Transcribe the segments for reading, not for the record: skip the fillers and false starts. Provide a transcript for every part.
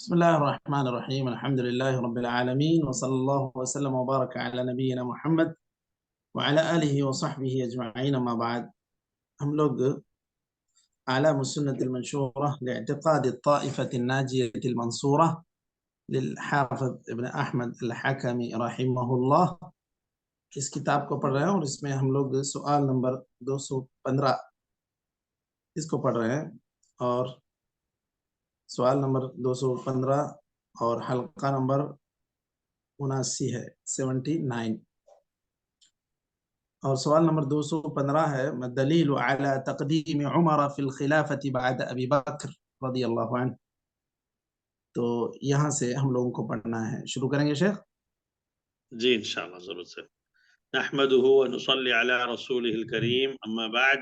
بسم الله الرحمن الرحيم الحمد لله رب العالمين وصلى الله وسلم وبارك على نبينا محمد وعلى آله وصحبه أجمعين ما بعد ہم لوگ أعلام السنة المنشورة لاعتقاد الطائفة الناجية المنصورة للحافظ ابن أحمد الحكمي رحمه الله اس کتاب کو پڑھ رہے ہیں اور اس میں ہم لوگ سوال نمبر 215 اس کو پڑھ رہے ہیں اور سوال نمبر 215 اور حلقہ نمبر 79 ہے 79 اور سوال نمبر 215 ہے دلیل علی تقدیم عمر فی الخلافة بعد ابی بکر رضی اللہ عنہ. تو یہاں سے ہم لوگوں کو پڑھنا ہے. شروع کریں گے شیخ؟ جی انشاءاللہ ضرور سے. نحمده ونصلي على رسوله الكريم اما بعد.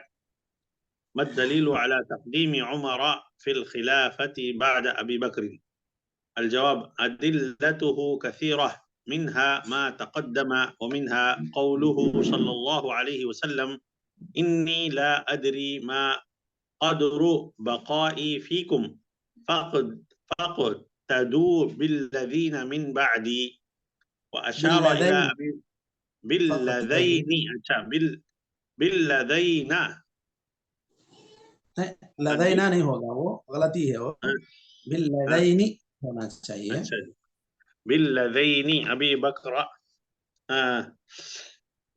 ما الدليل على تقديم عمر في الخلافة بعد ابي بكر؟ الجواب: أدلته كثيرة، منها ما تقدم ومنها قوله صلى الله عليه وسلم: إني لا أدري ما قدر بقائي فيكم فاقتدوا بالذين من بعدي. وأشار إلى أبي بالذين لدینا نہیں ہوگا، وہ غلطی ہے، وہ باللذین ہونا چاہیے. بالذين أبي بكر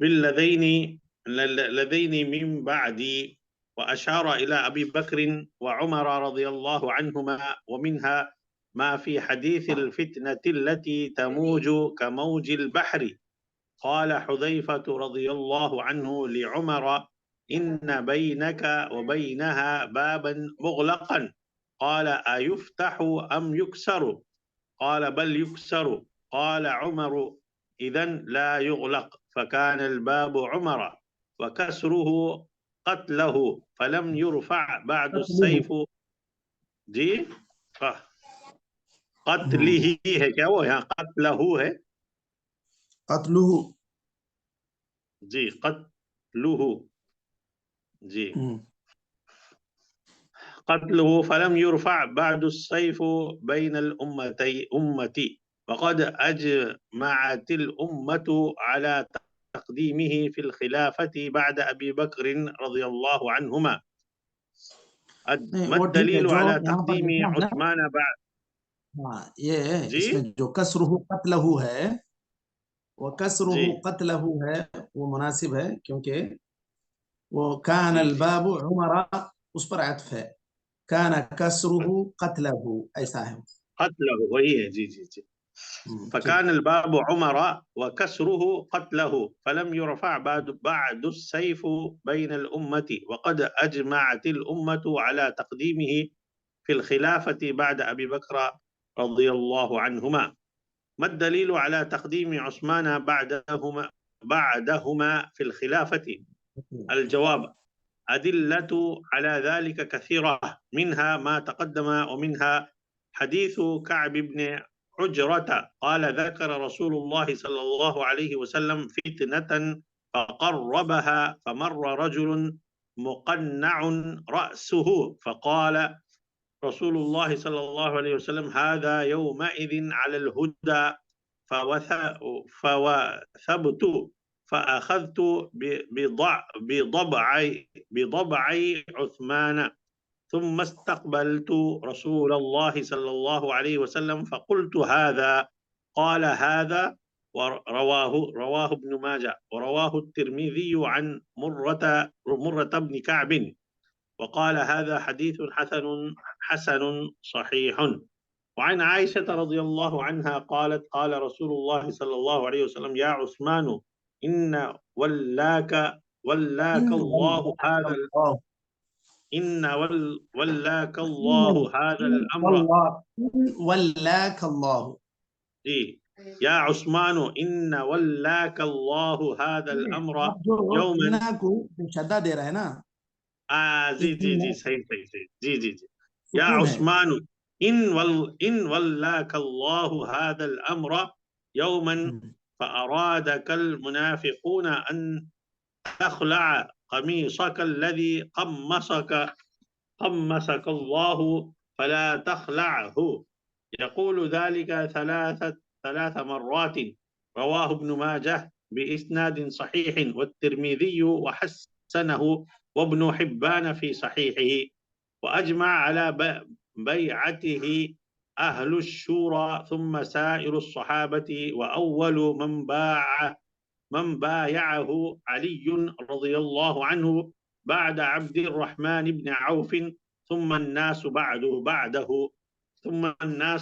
بالذين من بعدي. وأشار إلى أبي بكر وعمر رضي الله عنهما، ومنها ما في حديث الفتنة التي تموج كموج البحر. قال حذيفة رضي الله عنه لعمر: إن بينك وبينها بابا مغلقا. قال: أيفتح أم يكسر؟ قال: بل يكسر. قال عمر: إذن لا يغلق. فكان الباب عمر وكسره قتله فلم يرفع بعد السيف. جی قتله ہے کیا؟ وہ یہاں قتله ہے. قتلہ جی قتله جی قتله فلم يرفع بعد السيف بين أمتي. وقد أجمعت الأمة على تقديمه في الخلافة بعد أبي بكر رضي الله عنهما. ما الدليل على تقديم عثمان بعد؟ یہ اس میں جو کسرہ قتلہ ہے، وہ کسرہ قتلہ ہے، وہ مناسب ہے کیونکہ وہ کان الباب عمر اس پر عطف ہے. کان کسرہ قتلہ ایسا ہے. قتلہ وہی ہے. جی جی جی. فكان الباب عمر وكسره قتله فلم يرفع بعد السيف بين الأمة. وقد أجمعت الأمة على تقديمه في الخلافة بعد أبي بكر رضي الله عنهما. ما الدليل على تقديم عثمان بعدهما في الخلافة؟ الجواب: أدلة على ذلك كثيرة، منها ما تقدم ومنها حديث كعب بن عجرة قال: ذكر رسول الله صلى الله عليه وسلم فتنة فقربها، فمر رجل مقنع رأسه فقال رسول الله صلى الله عليه وسلم: هذا يومئذ على الهدى. فوثبت فأخذت بضبعي عثمان، ثم استقبلت رسول الله صلى الله عليه وسلم فقلت: هذا. قال: هذا. رواه ابن ماجه، ورواه الترمذي عن مرة بن كعب، وقال: هذا حديث حسن صحيح. وعن عائشة رضي الله عنها قالت: قال رسول الله صلى الله عليه وسلم: يا عثمان، إن ولاك الله هذا ولاك الله هذا الأمر. ولاك الله. جی. يا عثمان، إن ولاك الله هذا الأمر يوما. کو شدہ دے رہا ہے نا. جی جی جی صحیح صحیح صحیح. جی جی جی. يا عثمان، إن ولاك الله هذا الأمر يوما فأرادك المنافقون أن تخلع قميصك الذي قمصك الله فلا تخلعه. يقول ذلك ثلاث مرات. رواه ابن ماجه بإسناد صحيح، والترمذي وحسنه، وابن حبان في صحيحه. وأجمع على بيعته أهل الشورى ثم سائر الصحابة، وأول من بايعه علي رضي الله عنه بعد عبد الرحمن بن عوف، ثم الناس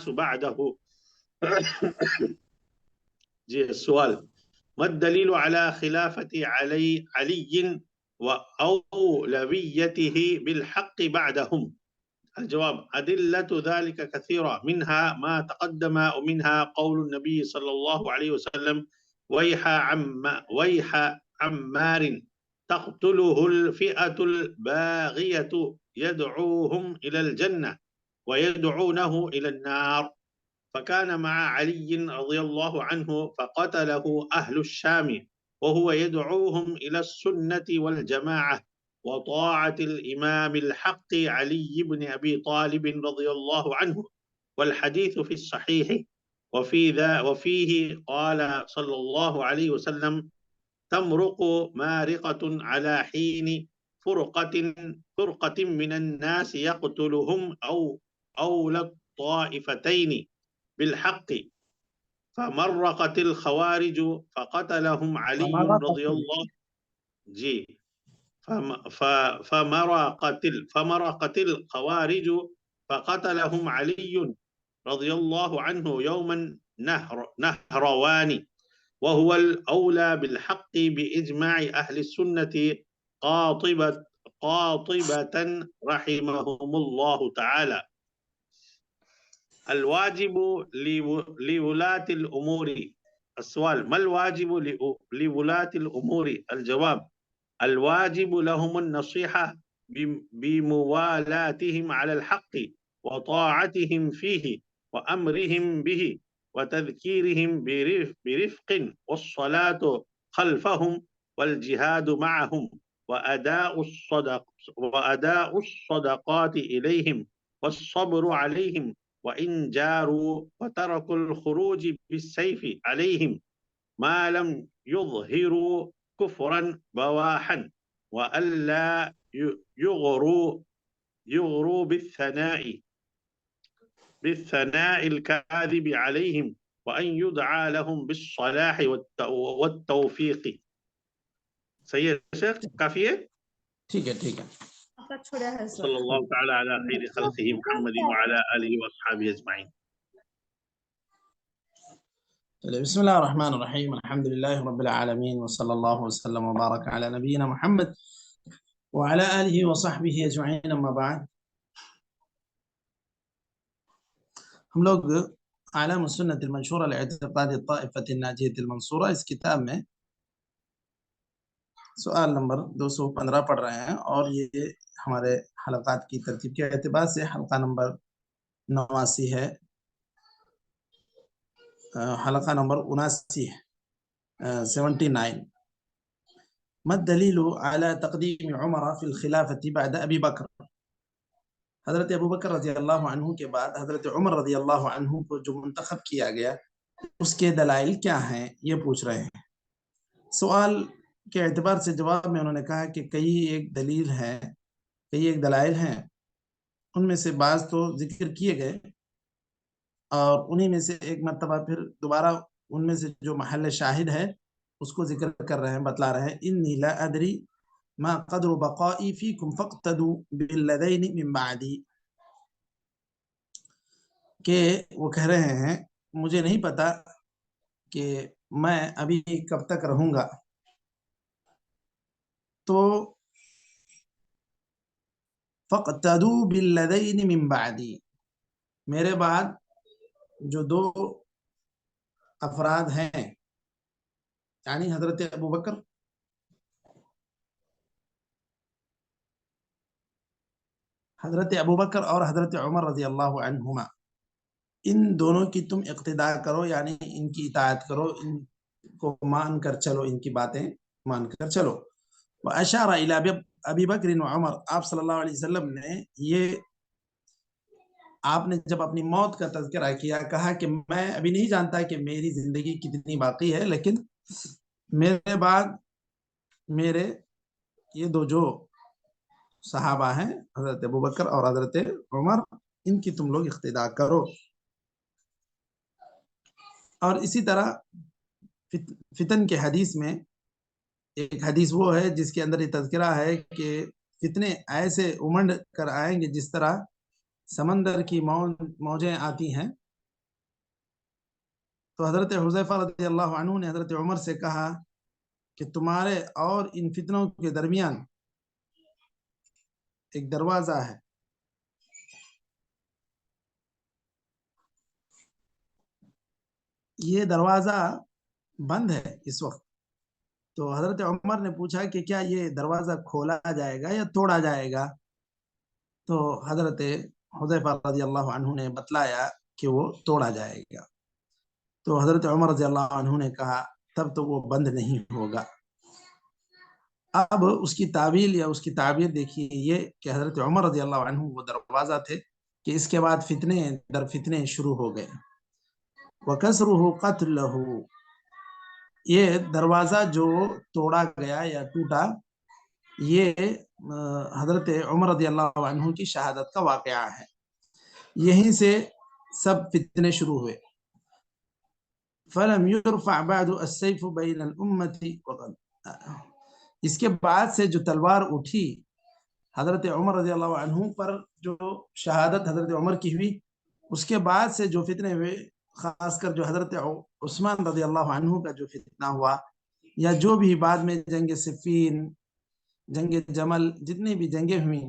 بعده. جي السؤال: ما الدليل على خلافة علي وأولويته بالحق بعدهم؟ الجواب: أدلة ذلك كثيرة، منها ما تقدم، ومنها قول النبي صلى الله عليه وسلم: ويح عمار تقتله الفئة الباغية يدعوهم إلى الجنة ويدعونه إلى النار. فكان مع علي رضي الله عنه فقتله أهل الشام وهو يدعوهم إلى السنة والجماعة وطاعة الإمام الحق علي بن أبي طالب رضي الله عنه. والحديث في الصحيح. وفيه قال صلى الله عليه وسلم: تمرق مارقة على حين فرقة من الناس يقتلهم أولى الطائفتين بالحق، فمرقت الخوارج فقتلهم علي رضي الله جي فمرقت الخوارج فقتلهم علي رضي الله عنه يوما نهروان، وهو الأولى بالحق بإجماع أهل السنة قاطبة رحمهم الله تعالى. الواجب لولاة الأمور. السؤال: ما الواجب لولاة الأمور؟ الجواب: الواجب لهم النصيحة بموالاتهم على الحق وطاعتهم فيه وأمرهم به وتذكيرهم برفق، والصلاة خلفهم والجهاد معهم وأداء الصدقات إليهم والصبر عليهم، وإن جاروا وتركوا الخروج بالسيف عليهم ما لم يظهروا كفرا بواحا، وألا يغروا بالثناء الكاذب عليهم، وأن يدعى لهم بالصلاح والتوفيق. سيد شيخ كافية؟ ٹھیک ہے صلى الله تعالى على خير خلقه محمد وعلى آله وأصحابه أجمعين. بسم الله الرحمن الرحيم. الحمد لله رب العالمين، وصلى الله وسلم وبارك على نبينا محمد وعلى آله وصحبه أجمعين. أما بعد، ہم لوگ اعلام السنة المنشورة لاعتقاد الطائفة الناجية المنصورة اس کتاب میں سوال نمبر 215 پڑھ رہے ہیں، اور یہ ہمارے حلقات کی ترتیب کے اعتبار سے حلقہ نمبر 89 ہے، حلقہ نمبر 79 ہے، 79. ما الدلیل على تقدیم عمر فی الخلافة بعد ابی بکر؟ حضرت ابو بکر رضی اللہ عنہ کے بعد حضرت عمر رضی اللہ عنہ کو جو منتخب کیا گیا، اس کے دلائل کیا ہیں، یہ پوچھ رہے ہیں. سوال کے اعتبار سے جواب میں انہوں نے کہا کہ کئی ایک دلائل ہیں، ان میں سے بعض تو ذکر کیے گئے، اور انہی میں سے ایک مرتبہ پھر دوبارہ ان میں سے جو محل شاہد ہے اس کو ذکر کر رہے ہیں، بتلا رہے ہیں. انی لا ادری ما قدر بقائی فیکم فاقتدوا بالذین من بعدی، کہ وہ کہہ رہے ہیں مجھے نہیں پتا کہ میں ابھی کب تک رہوں گا، تو فاقتدوا بالذین من بعدی، میرے بعد جو دو افراد ہیں، یعنی حضرت ابو بکر اور حضرت عمر رضی اللہ عنہما، ان دونوں کی تم اقتداء کرو، یعنی ان کی اطاعت کرو، ان کو مان کر چلو، ان کی باتیں مان کر چلو. واشار الی ابی بکر و عمر، آپ صلی اللہ علیہ وسلم نے یہ آپ نے جب اپنی موت کا تذکرہ کیا، کہا کہ میں ابھی نہیں جانتا کہ میری زندگی کتنی باقی ہے، لیکن میرے بعد میرے یہ دو جو صحابہ ہیں، حضرت ابوبکر اور حضرت عمر، ان کی تم لوگ اقتداء کرو۔ اور اسی طرح فتن کے حدیث میں ایک حدیث وہ ہے جس کے اندر یہ تذکرہ ہے کہ فتنے ایسے امنڈ کر آئیں گے جس طرح سمندر کی موجیں آتی ہیں۔ تو حضرت حذیفہ رضی اللہ عنہ نے حضرت عمر سے کہا کہ تمہارے اور ان فتنوں کے درمیان ایک دروازہ ہے، یہ دروازہ بند ہے اس وقت۔ تو حضرت عمر نے پوچھا کہ کیا یہ دروازہ کھولا جائے گا یا توڑا جائے گا؟ تو حضرت حذیفہ رضی اللہ عنہ نے بتلایا کہ وہ توڑا جائے گا۔ تو حضرت عمر رضی اللہ عنہ نے کہا تب تو وہ بند نہیں ہوگا۔ اب اس کی تعویل یا اس کی تعبیر دیکھیے یہ کہ حضرت عمر رضی اللہ عنہ وہ دروازہ تھے کہ اس کے بعد فتنے در فتنے شروع ہو گئے۔ وَكَسْرُهُ قَتْلَهُ، یہ دروازہ جو توڑا گیا یا ٹوٹا، یہ حضرت عمر رضی اللہ عنہ کی شہادت کا واقعہ ہے۔ یہیں سے سب فتنے شروع ہوئے۔ فَلَمْ يُرْفَعْ بَعْدُ السَّيْفُ بَيْنَ الْأُمَّةِ وَقَدْ، اس کے بعد سے جو تلوار اٹھی حضرت عمر رضی اللہ عنہ پر، جو شہادت حضرت عمر کی ہوئی، اس کے بعد سے جو فتنے ہوئے، خاص کر جو حضرت عثمان رضی اللہ عنہ کا جو فتنہ ہوا، یا جو بھی بعد میں جنگ صفین، جنگ جمل، جتنی بھی جنگیں ہوئیں،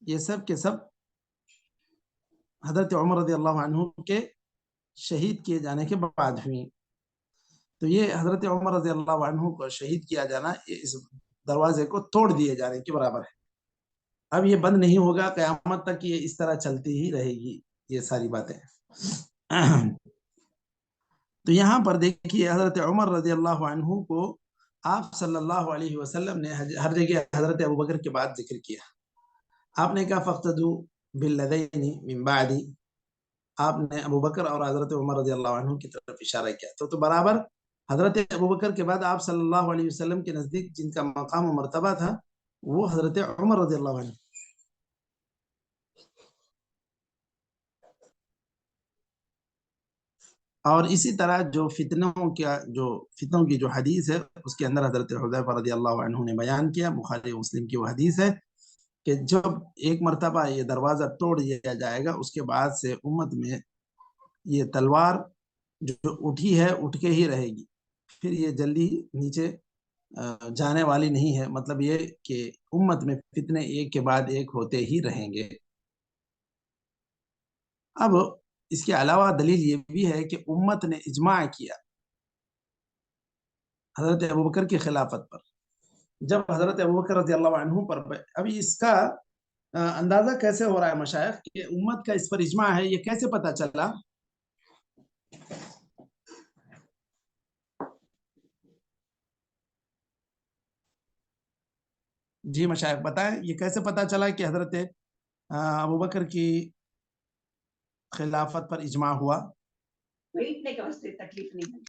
یہ سب کے سب حضرت عمر رضی اللہ عنہ کے شہید کیے جانے کے بعد ہوئیں۔ تو یہ حضرت عمر رضی اللہ عنہ کو شہید کیا جانا اس دروازے کو توڑ دیے جانے کے برابر ہے۔ اب یہ بند نہیں ہوگا، قیامت تک یہ اس طرح چلتی ہی رہے گی یہ ساری باتیں۔ تو یہاں پر دیکھیے حضرت عمر رضی اللہ عنہ کو آپ صلی اللہ علیہ وسلم نے ہر جگہ حضرت ابوبکر کے بعد ذکر کیا۔ آپ نے کہا فَاقْتَدُوا بِالَّذَيْنِ مِن بَعْدِ، آپ نے ابوبکر اور حضرت عمر رضی اللہ عنہ کی طرف اشارہ کیا۔ تو برابر حضرت ابوبکر کے بعد آپ صلی اللہ علیہ وسلم کے نزدیک جن کا مقام و مرتبہ تھا وہ حضرت عمر رضی اللہ عنہ۔ اور اسی طرح جو فتنوں کی جو حدیث ہے اس کے اندر حضرت حذیفہ رضی اللہ عنہ نے بیان کیا، بخاری مسلم کی وہ حدیث ہے کہ جب ایک مرتبہ یہ دروازہ توڑ دیا جائے گا، اس کے بعد سے امت میں یہ تلوار جو اٹھی ہے اٹھ کے ہی رہے گی، پھر یہ جلدی نیچے جانے والی نہیں ہے۔ مطلب یہ کہ امت میں فتنے ایک کے بعد ایک ہوتے ہی رہیں گے۔ اب اس کے علاوہ دلیل یہ بھی ہے کہ امت نے اجماع کیا حضرت ابوبکر کی خلافت پر۔ جب حضرت ابوبکر رضی اللہ عنہ پر، ابھی اس کا اندازہ کیسے ہو رہا ہے مشائخ کہ امت کا اس پر اجماع ہے، یہ کیسے پتا چلا؟ جی مشائخ بتائیں، یہ کیسے پتا چلا کہ حضرت ابوبکر کی خلافت پر اجماع ہوا؟ تکلیف نہیں ہے۔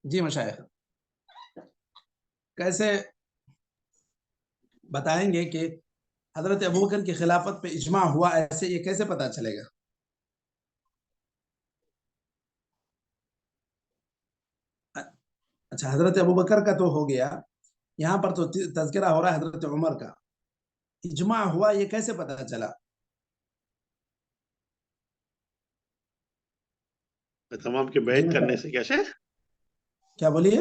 جی مشائخ کیسے بتائیں گے کہ حضرت ابوبکر کی خلافت پہ اجماع ہوا، ایسے یہ کیسے پتا چلے گا؟ اچھا حضرت ابوبکر کا تو ہو گیا، یہاں پر تو تذکرہ ہو رہا ہے حضرت عمر کا، اجماع ہوا یہ کیسے پتا چلا؟ تمام کے بیعت کرنے سے کیسے؟ کیا بولیے؟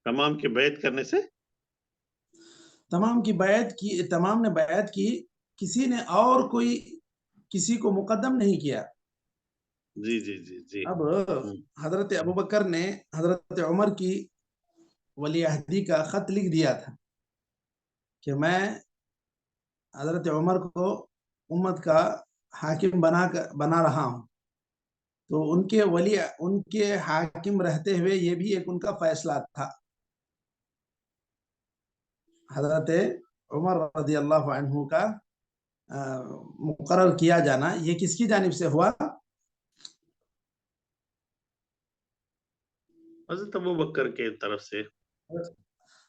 تمام کے بیعت کرنے سے؟ تمام نے بیعت کی، کسی نے اور کوئی کسی کو مقدم نہیں کیا۔ جی جی جی جی۔ اب حضرت ابوبکر نے حضرت عمر کی ولی عہدی کا خط لکھ دیا تھا کہ میں حضرت عمر کو امت کا حاکم بنا رہا ہوں۔ تو ان کے حاکم رہتے ہوئے یہ بھی ایک ان کا فیصلہ تھا۔ حضرت عمر رضی اللہ عنہ کا مقرر کیا جانا یہ کس کی جانب سے ہوا؟ حضرت ابوبکر کے طرف سے.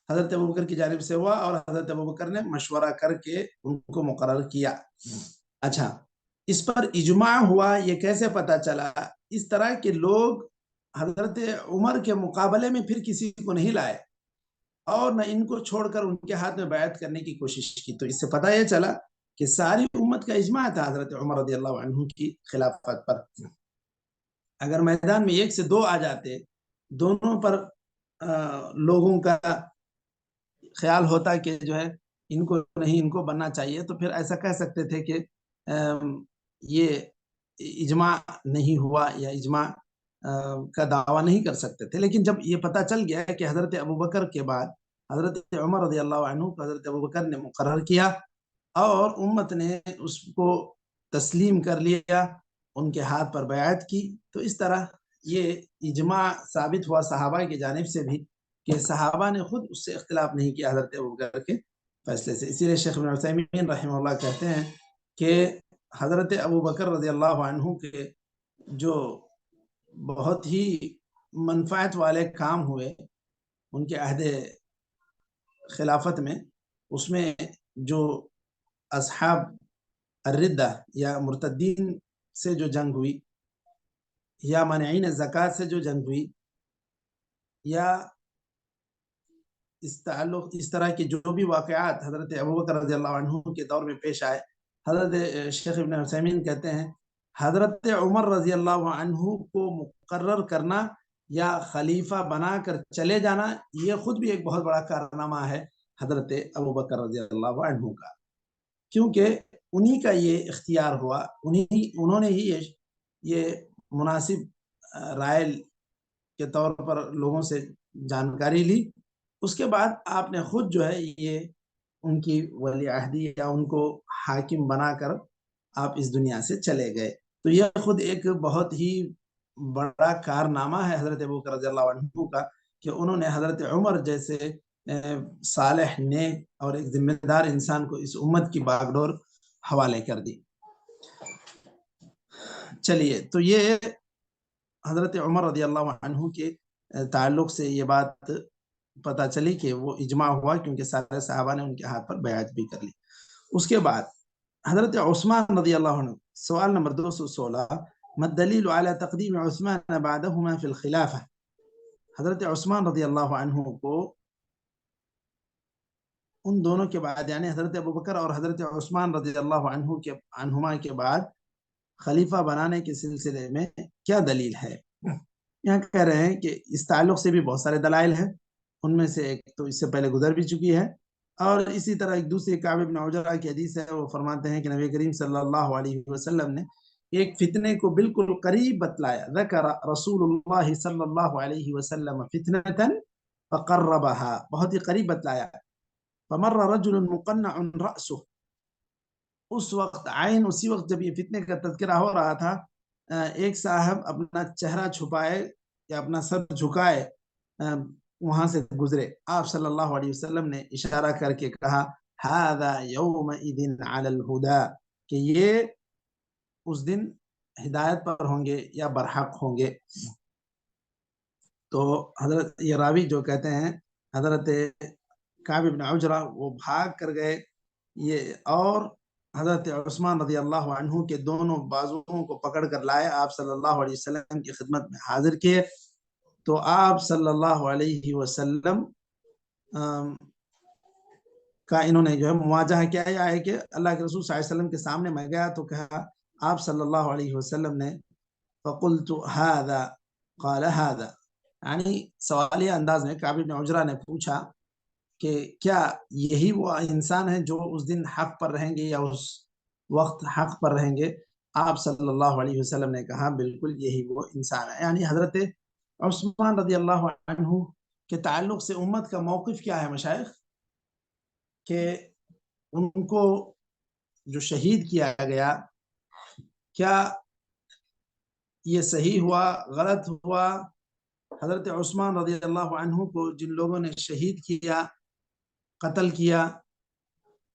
حضرت ابوبکر کی جانب سے ہوا اور حضرت ابوبکر نے مشورہ کر کے ان کو مقرر کیا. اچھا، اس پر اجماع ہوا یہ کیسے پتا چلا؟ اس طرح کے لوگ حضرت عمر کے مقابلے میں پھر کسی کو نہیں لائے اور نہ ان کو چھوڑ کر ان کے ہاتھ میں بیعت کرنے کی کوشش کی. تو اس سے پتہ یہ چلا کہ ساری امت کا اجماع تھا حضرت عمر رضی اللہ عنہ کی خلافت پر. اگر میدان میں 1 سے 2 آ جاتے، دونوں پر لوگوں کا خیال ہوتا کہ جو ہے ان کو نہیں ان کو بننا چاہیے، تو پھر ایسا کہہ سکتے تھے کہ یہ اجماع نہیں ہوا یا اجماع کا دعویٰ نہیں کر سکتے تھے. لیکن جب یہ پتہ چل گیا کہ حضرت ابوبکر کے بعد حضرت عمر رضی اللہ عنہ کو حضرت ابوبکر نے مقرر کیا اور امت نے اس کو تسلیم کر لیا، ان کے ہاتھ پر بیعت کی، تو اس طرح یہ اجماع ثابت ہوا صحابہ کی جانب سے بھی کہ صحابہ نے خود اس سے اختلاف نہیں کیا حضرت ابوبکر کے فیصلے سے. اسی لیے شیخ ابن عثیمین رحمہ اللہ کہتے ہیں کہ حضرت ابوبکر رضی اللہ عنہ کے جو بہت ہی منفعت والے کام ہوئے ان کے عہد خلافت میں، اس میں جو اصحاب الردہ یا مرتدین سے جو جنگ ہوئی، یا مانعین زکوٰۃ سے جو جنگ ہوئی، یا اس طرح کے جو بھی واقعات حضرت ابوبکر رضی اللہ عنہ کے دور میں پیش آئے، حضرت شیخ ابن عثیمین کہتے ہیں حضرت عمر رضی اللہ عنہ کو مقرر کرنا یا خلیفہ بنا کر چلے جانا یہ خود بھی ایک بہت بڑا کارنامہ ہے حضرت ابوبکر رضی اللہ عنہ کا، کیونکہ انہی کا یہ اختیار ہوا، انہوں نے ہی یہ مناسب رائے کے طور پر لوگوں سے جانکاری لی. اس کے بعد آپ نے خود جو ہے یہ ان کی ولی عہدی یا ان کو حاکم بنا کر آپ اس دنیا سے چلے گئے. تو یہ خود ایک بہت ہی بڑا کارنامہ ہے حضرت ابوبکر رضی اللہ عنہ کا کہ انہوں نے حضرت عمر جیسے صالح نیک اور ایک ذمہ دار انسان کو اس امت کی باغڈور حوالے کر دی. چلیے، تو یہ حضرت عمر رضی اللہ عنہ کے تعلق سے یہ بات پتہ چلی کہ وہ اجماع ہوا کیونکہ سارے صحابہ نے ان کے ہاتھ پر بیعت بھی کر لی. اس کے بعد حضرت عثمان رضی اللہ عنہ، سوال نمبر 216، ما الدلیل علی تقدیم عثمان بعدہما فی الخلافہ. حضرت عثمان رضی اللہ عنہ کو ان دونوں کے بعد یعنی حضرت ابوبکر اور حضرت عثمان رضی اللہ عنہما کے بعد خلیفہ بنانے کے سلسلے میں کیا دلیل ہے؟ یہاں کہہ رہے ہیں کہ اس تعلق سے بھی بہت سارے دلائل ہیں، ان میں سے ایک تو اس سے پہلے گزر بھی چکی ہے، اور اسی طرح ایک دوسری کعب بن عجرہ کی حدیث ہے، وہ فرماتے ہیں کہ نبی کریم صلی اللہ علیہ وسلم نے ایک فتنے کو بالکل قریب بتلایا. ذکر رسول اللہ صلی اللہ علیہ وسلم فتنة فقربها، بہت ہی قریب بتلایا. فمر رجل مقنع رأسه، اس وقت اسی وقت جب یہ فتنے کا تذکرہ ہو رہا تھا، ایک صاحب اپنا چہرہ چھپائے یا اپنا سر جھکائے وہاں سے گزرے. آپ صلی اللہ علیہ وسلم نے اشارہ کر کے کہا هذا يومئذ على الهدى، کہ یہ اس دن ہدایت پر ہوں گے یا برحق ہوں گے. تو حضرت یہ راوی جو کہتے ہیں حضرت کعب بن عجرہ وہ بھاگ کر گئے یہ، اور حضرت عثمان رضی اللہ عنہ کے دونوں بازوؤں کو پکڑ کر لائے، آپ صلی اللہ علیہ وسلم کی خدمت میں حاضر کیے. تو آپ صلی اللہ علیہ وسلم کا انہوں نے جو ہے مواجہہ کیا ہے کہ اللہ کے رسول صلی اللہ علیہ وسلم کے سامنے میں گیا تو کہا آپ صلی اللہ علیہ وسلم نے فقلت هذا قال هذا، یعنی سوالیہ انداز میں کعب بن عجرہ نے پوچھا کہ کیا یہی وہ انسان ہے جو اس دن حق پر رہیں گے یا اس وقت حق پر رہیں گے؟ آپ صلی اللہ علیہ وسلم نے کہا بالکل یہی وہ انسان ہے. یعنی حضرت عثمان رضی اللہ عنہ کے تعلق سے امت کا موقف کیا ہے مشائخ؟ کہ ان کو جو شہید کیا گیا کیا یہ صحیح ہوا غلط ہوا؟ حضرت عثمان رضی اللہ عنہ کو جن لوگوں نے شہید کیا قتل کیا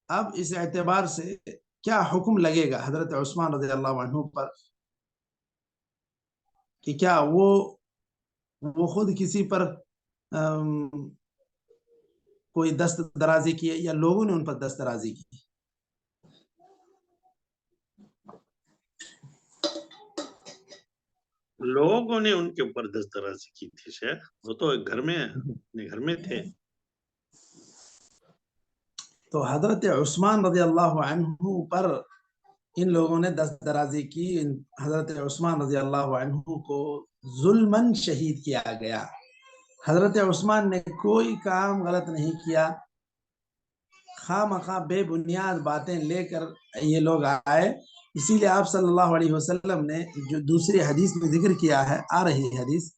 اب اس اعتبار سے کیا حکم لگے گا حضرت عثمان رضی اللہ عنہ پر کہ کیا وہ خود کسی پر کوئی دست درازی کی یا لوگوں نے ان پر دست درازی کی؟ لوگوں نے ان کے اوپر دست درازی کی تھی شیخ، وہ تو گھر میں اپنے گھر میں تھے. تو حضرت عثمان رضی اللہ عنہ پر ان لوگوں نے دست درازی کی. حضرت عثمان رضی اللہ عنہ کو ظلماً شہید کیا گیا. حضرت عثمان نے کوئی کام غلط نہیں کیا، خواہ مخواہ بے بنیاد باتیں لے کر یہ لوگ آئے. اسی لیے آپ صلی اللہ علیہ وسلم نے جو دوسری حدیث میں ذکر کیا ہے، آ رہی حدیث،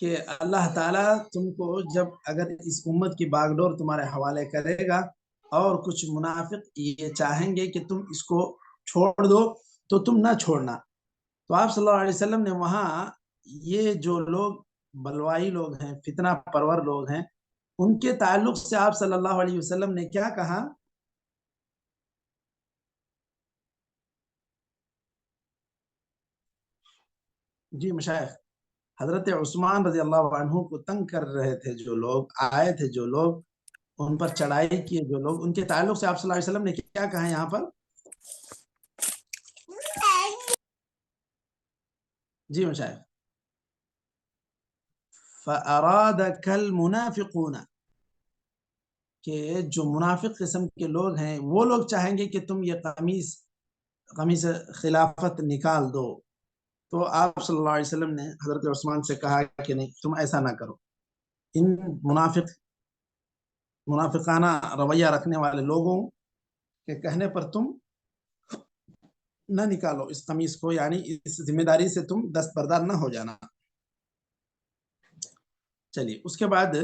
کہ اللہ تعالیٰ تم کو جب اگر اس امت کی باغ ڈور تمہارے حوالے کرے گا اور کچھ منافق یہ چاہیں گے کہ تم اس کو چھوڑ دو تو تم نہ چھوڑنا. تو آپ صلی اللہ علیہ وسلم نے وہاں یہ جو لوگ بلوائی لوگ ہیں، فتنہ پرور لوگ ہیں، ان کے تعلق سے آپ صلی اللہ علیہ وسلم نے کیا کہا؟ جی مشائخ، حضرت عثمان رضی اللہ عنہ کو تنگ کر رہے تھے جو لوگ آئے تھے، جو لوگ ان پر چڑھائی کیے، جو لوگ، ان کے تعلق سے آپ صلی اللہ علیہ وسلم نے کیا کہا یہاں پر؟ جی مشائخ، فَأَرَادَكَ الْمُنَافِقُونَ، کہ جو منافق قسم کے لوگ ہیں وہ لوگ چاہیں گے کہ تم یہ قمیص خلافت نکال دو. تو آپ صلی اللہ علیہ وسلم نے حضرت عثمان سے کہا کہ نہیں، تم ایسا نہ کرو. ان منافقانہ رویہ رکھنے والے لوگوں کے کہنے پر تم نہ نکالو اس قمیص کو، یعنی اس ذمہ داری سے تم دستبردار نہ ہو جانا. چلیے، اس کے بعد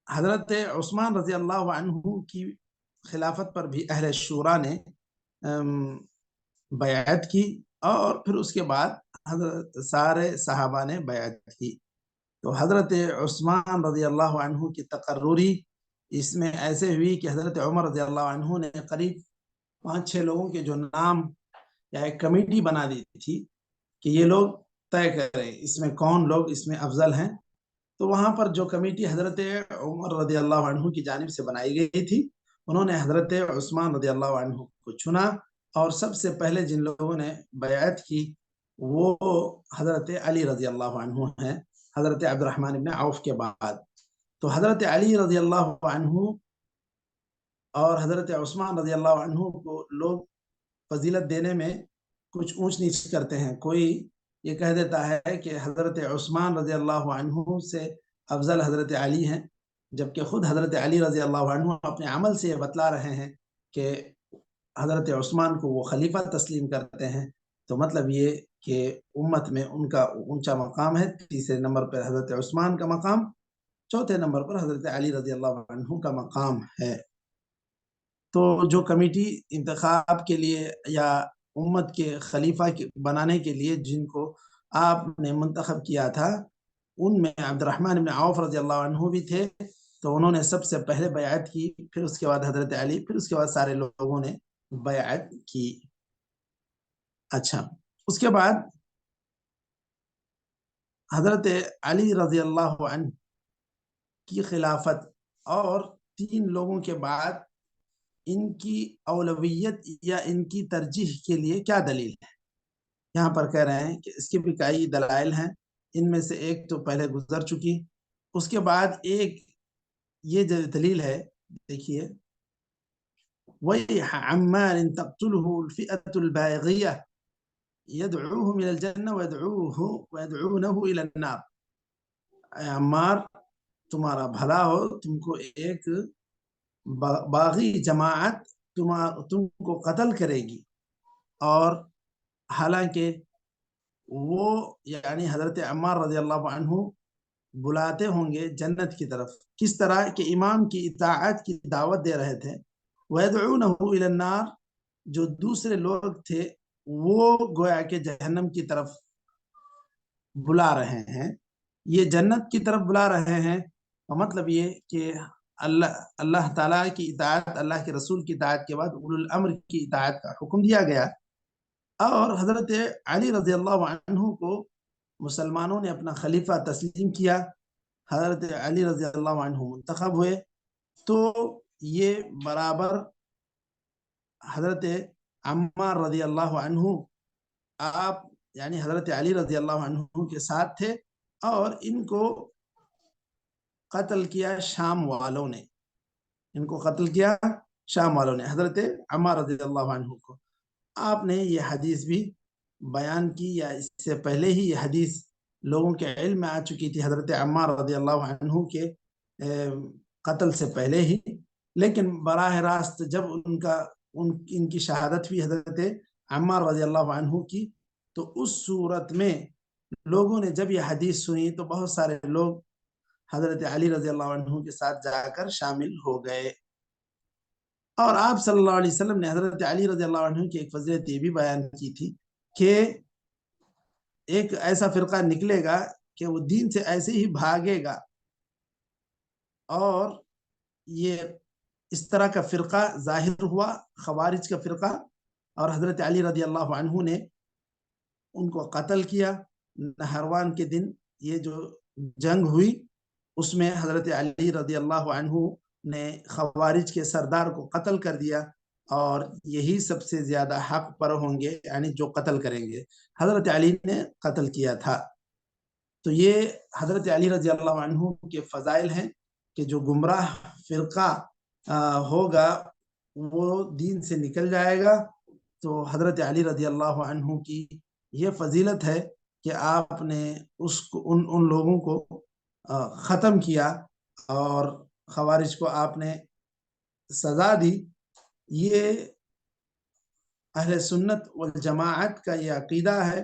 حضرت عثمان رضی اللہ عنہ کی خلافت پر بھی اہل شورا نے بیعت کی، اور پھر اس کے بعد حضرت سارے صحابہ نے بیعت کی. تو حضرت عثمان رضی اللہ عنہ کی تقرری اس میں ایسے ہوئی کہ حضرت عمر رضی اللہ عنہ نے قریب 5-6 لوگوں کے جو نام یا ایک کمیٹی بنا دی تھی کہ یہ لوگ طے کریں اس میں کون لوگ اس میں افضل ہیں. تو وہاں پر جو کمیٹی حضرت عمر رضی اللہ عنہ کی جانب سے بنائی گئی تھی، انہوں نے حضرت عثمان رضی اللہ عنہ کو چنا، اور سب سے پہلے جن لوگوں نے بیعت کی وہ حضرت علی رضی اللہ عنہ ہیں، حضرت عبد الرحمن بن عوف کے بعد. تو حضرت علی رضی اللہ عنہ اور حضرت عثمان رضی اللہ عنہ کو لوگ فضیلت دینے میں کچھ اونچ نیچ کرتے ہیں. کوئی یہ کہہ دیتا ہے کہ حضرت عثمان رضی اللہ عنہ سے افضل حضرت علی ہیں، جبکہ خود حضرت علی رضی اللہ عنہ اپنے عمل سے یہ بتلا رہے ہیں کہ حضرت عثمان کو وہ خلیفہ تسلیم کرتے ہیں. تو مطلب یہ کہ امت میں ان کا اونچا مقام ہے. تیسرے نمبر پر حضرت عثمان کا مقام، چوتھے نمبر پر حضرت علی رضی اللہ عنہ کا مقام ہے. تو جو کمیٹی انتخاب کے لیے یا امت کے خلیفہ بنانے کے لیے جن کو آپ نے منتخب کیا تھا، ان میں عبد الرحمن بن عوف رضی اللہ عنہ بھی تھے. تو انہوں نے سب سے پہلے بیعت کی، پھر اس کے بعد حضرت علی، پھر اس کے بعد سارے لوگوں نے بیعت کی. اچھا، اس کے بعد حضرت علی رضی اللہ عنہ کی خلافت اور 3 لوگوں کے بعد ان کی اولویت یا ان کی ترجیح کے لیے کیا دلیل ہے؟ یہاں پر کہہ رہے ہیں کہ اس کے بھی کئی دلائل ہیں. ان میں سے ایک تو پہلے گزر چکی، اس کے بعد ایک یہ دلیل ہے، دیکھیے، وَيْحَ عَمَّارٍ تَقْتُلُهُ الْفِئَةُ الْبَاغِيَةُ يَدْعُوهُمْ إِلَى الْجَنَّةِ وَيَدْعُونَهُ إِلَى النَّارِ. اے عمار، تمہارا بھلا ہو، تم کو ایک باغی جماعت تم کو قتل کرے گی، اور حالانکہ وہ یعنی حضرت عمار رضی اللہ عنہ بلاتے ہوں گے جنت کی طرف. کس طرح کہ امام کی اطاعت کی دعوت دے رہے تھے. وَيَدْعُونَهُ إِلَى النَّارِ، جو دوسرے لوگ تھے وہ گویا کہ جہنم کی طرف بلا رہے ہیں، یہ جنت کی طرف بلا رہے ہیں. مطلب یہ کہ اللہ تعالیٰ کی اطاعت، اللہ کے رسول کی اطاعت کے بعد اولو الامر کی اطاعت کا حکم دیا گیا، اور حضرت علی رضی اللہ عنہ کو مسلمانوں نے اپنا خلیفہ تسلیم کیا، حضرت علی رضی اللہ عنہ منتخب ہوئے، تو یہ برابر حضرت عمار رضی اللہ عنہ آپ یعنی حضرت علی رضی اللہ عنہ کے ساتھ تھے، اور ان کو قتل کیا شام والوں نے، ان کو قتل کیا شام والوں نے، حضرت عمار رضی اللہ عنہ کو۔ آپ نے یہ حدیث بھی بیان کی، یا اس سے پہلے ہی یہ حدیث لوگوں کے علم میں آ چکی تھی حضرت عمار رضی اللہ عنہ کے قتل سے پہلے ہی، لیکن براہ راست جب ان کی شہادت بھی حضرت عمار رضی اللہ عنہ کی، تو اس صورت میں لوگوں نے جب یہ حدیث سنی تو بہت سارے لوگ حضرت علی رضی اللہ عنہ کے ساتھ جا کر شامل ہو گئے۔ اور آپ صلی اللہ علیہ وسلم نے حضرت علی رضی اللہ عنہ کی ایک فضیلت یہ بھی بیان کی تھی کہ ایک ایسا فرقہ نکلے گا کہ وہ دین سے ایسے ہی بھاگے گا، اور یہ اس طرح کا فرقہ ظاہر ہوا، خوارج کا فرقہ، اور حضرت علی رضی اللہ عنہ نے ان کو قتل کیا۔ نہروان کے دن یہ جو جنگ ہوئی، اس میں حضرت علی رضی اللہ عنہ نے خوارج کے سردار کو قتل کر دیا، اور یہی سب سے زیادہ حق پر ہوں گے، یعنی جو قتل کریں گے، حضرت علی نے قتل کیا تھا۔ تو یہ حضرت علی رضی اللہ عنہ کے فضائل ہیں کہ جو گمراہ فرقہ ہوگا وہ دین سے نکل جائے گا۔ تو حضرت علی رضی اللہ عنہ کی یہ فضیلت ہے کہ آپ نے ان لوگوں کو ختم کیا، اور خوارج کو آپ نے سزا دی۔ یہ اہل سنت والجماعت کا یہ عقیدہ ہے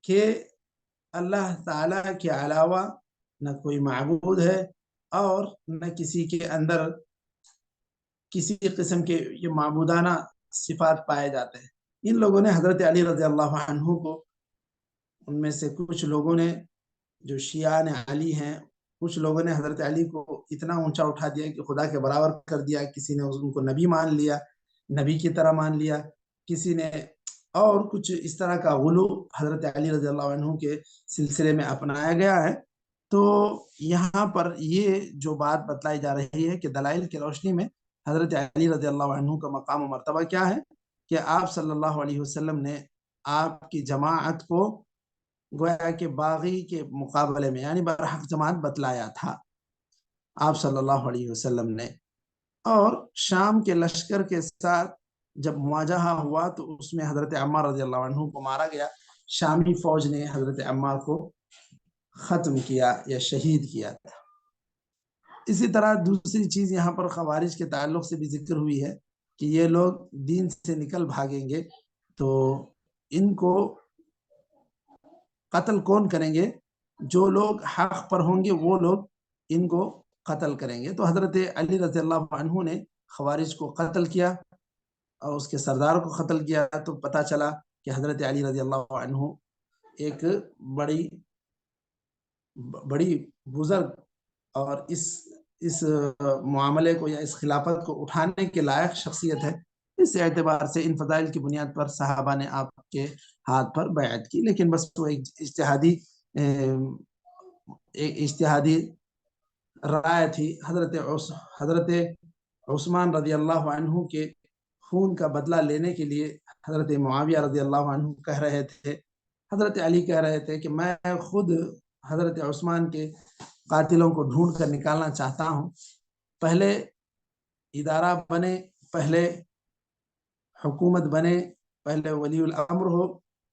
کہ اللہ تعالیٰ کے علاوہ نہ کوئی معبود ہے، اور نہ کسی کے اندر کسی قسم کے یہ معبودانہ صفات پائے جاتے ہیں۔ ان لوگوں نے حضرت علی رضی اللہ عنہ کو، ان میں سے کچھ لوگوں نے جو شیعان علی ہیں، کچھ لوگوں نے حضرت علی کو اتنا اونچا اٹھا دیا کہ خدا کے برابر کر دیا، کسی نے ان کو نبی مان لیا، نبی کی طرح مان لیا، کسی نے اور کچھ اس طرح کا غلو حضرت علی رضی اللہ عنہ کے سلسلے میں اپنایا گیا ہے۔ تو یہاں پر یہ جو بات بتلائی جا رہی ہے کہ دلائل کی روشنی میں حضرت علی رضی اللہ عنہ کا مقام و مرتبہ کیا ہے، کہ آپ صلی اللہ علیہ وسلم نے آپ کی جماعت کو گویا کہ باغی کے مقابلے میں یعنی برحق جماعت بتلایا تھا آپ صلی اللہ علیہ وسلم نے۔ اور شام کے لشکر کے ساتھ جب مواجہہ ہوا تو اس میں حضرت عمار رضی اللہ عنہ کو مارا گیا، شامی فوج نے حضرت عمار کو ختم کیا یا شہید کیا تھا۔ اسی طرح دوسری چیز یہاں پر خوارج کے تعلق سے بھی ذکر ہوئی ہے کہ یہ لوگ دین سے نکل بھاگیں گے، تو ان کو قتل کون کریں گے؟ جو لوگ حق پر ہوں گے وہ لوگ ان کو قتل کریں گے۔ تو حضرت علی رضی اللہ عنہ نے خوارج کو قتل کیا اور اس کے سردار کو قتل کیا، تو پتہ چلا کہ حضرت علی رضی اللہ عنہ ایک بڑی بزرگ اور اس معاملے کو یا اس خلافت کو اٹھانے کے لائق شخصیت ہے۔ اس اعتبار سے ان فضائل کی بنیاد پر صحابہ نے آپ کے ہاتھ پر بیعت کی، لیکن بس وہ ایک اجتہادی رائے تھی۔ حضرت عثمان رضی اللہ عنہ کے خون کا بدلہ لینے کے لیے حضرت معاویہ رضی اللہ عنہ کہہ رہے تھے، حضرت علی کہہ رہے تھے کہ میں خود حضرت عثمان کے قاتلوں کو ڈھونڈ کر نکالنا چاہتا ہوں، پہلے ادارہ بنے، پہلے حکومت بنے، پہلے ولی الامر ہو،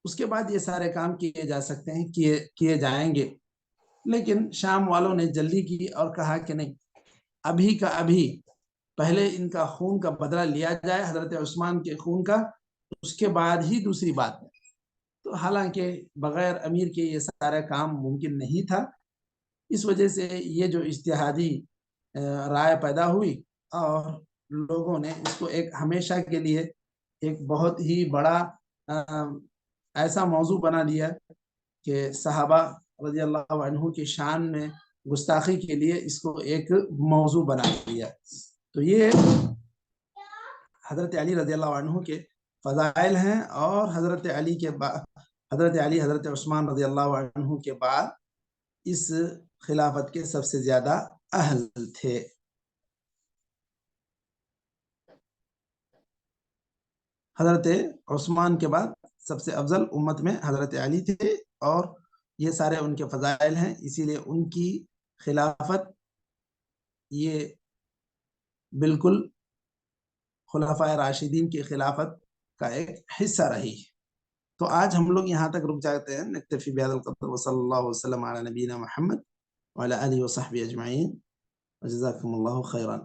اس کے بعد یہ سارے کام کیے جا سکتے ہیں، کیے جائیں گے۔ لیکن شام والوں نے جلدی کی اور کہا کہ نہیں، ابھی کا ابھی پہلے ان کا خون کا بدلہ لیا جائے، حضرت عثمان کے خون کا، اس کے بعد ہی دوسری بات ہے۔ تو حالانکہ بغیر امیر کے یہ سارا کام ممکن نہیں تھا، اس وجہ سے یہ جو اجتہادی رائے پیدا ہوئی اور لوگوں نے اس کو ایک ہمیشہ کے لیے ایک بہت ہی بڑا ایسا موضوع بنا لیا کہ صحابہ رضی اللہ عنہ کی شان میں گستاخی کے لیے اس کو ایک موضوع بنا دیا. تو یہ حضرت علی رضی اللہ عنہ کے فضائل ہیں، اور حضرت علی کے بعد حضرت عثمان رضی اللہ عنہ کے بعد اس خلافت کے سب سے زیادہ اہل تھے. حضرت عثمان کے بعد سب سے افضل امت میں حضرت علی تھے، اور یہ سارے ان کے فضائل ہیں، اسی لیے ان کی خلافت یہ بالکل خلفائے راشدین کی خلافت کا ایک حصہ رہی. تو آج ہم لوگ یہاں تک رک جاتے ہیں. نکتفی بہذا القدر وصلی اللہ وسلم علی نبینا محمد وعلی آلہ وصحبہ اجمعین وجزاکم اللہ خیرا.